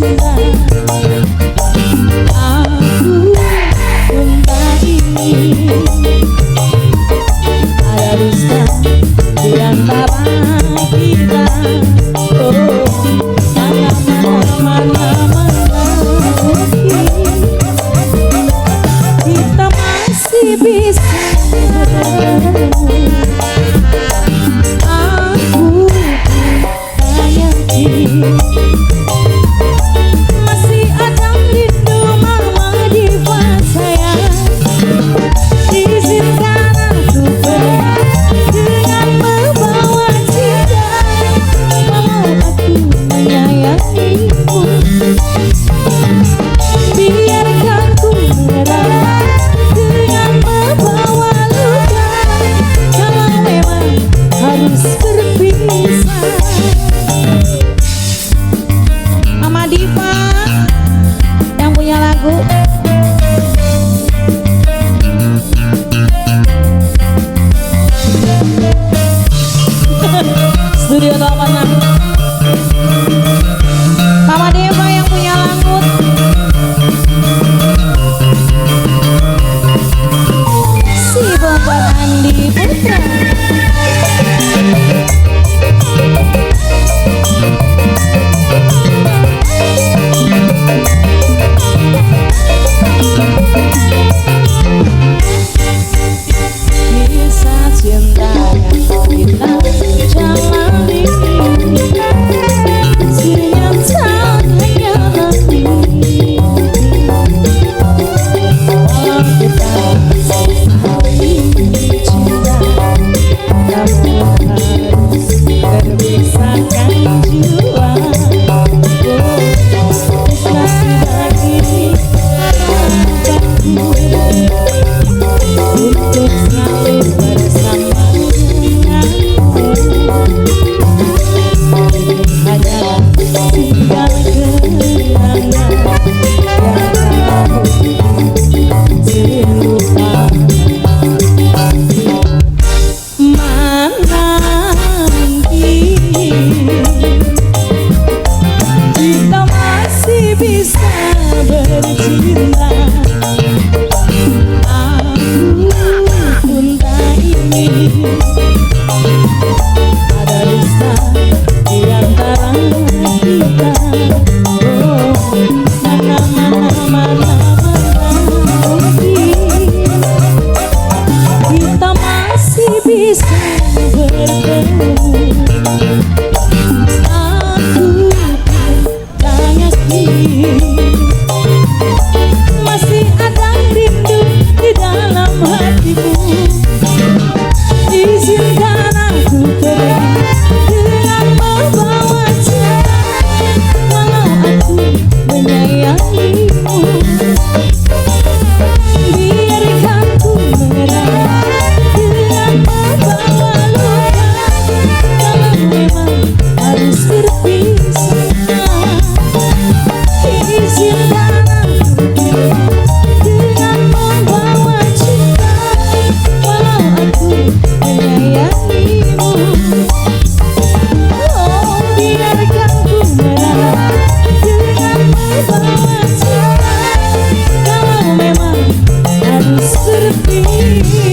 bercinta. Aku cinta ini ada dusta di antara kita. Oh, mana kita masih bisa bertemu. Aku yakin masih ada rindu mama diva sayang. Izinkan aku pergi dengan membawa cinta. Mau aku menyayangimu, biarkan ku menyerah dengan membawa luka. Kalau memang harus berpisah. Mama Diva yang punya lagu. Studio 86. Mama Diva yang punya lagu. Si Bapak Andi Putra. Kisah cinta yang kita jalani ternyata hanyalah mimpi. Walau kita saling cinta, namun harus berpisahkan jua. Kisah sudah kini harapanku untuk selalu bersama denganmu. Ini hanyalah tinggal kenangan yang kamu terlupa. Mana mungkin kita masih bisa bercinta. Ada dusta di antara kita. Oh, mana kita masih bisa bertemu. Aku tak yakin masih ada rindu di dalam hatimu. Izinkan aku pergi dengan membawa cinta. Walau aku menyayangimu, biarkan ku menyerah dengan membawa luka. Kalau memang harus berpisah, izinkan aku pergi dengan membawa cinta. Walau aku menyayangimu, oh biarkan ku menyerah dengan membawa cinta. Kalau memang harus berpisah.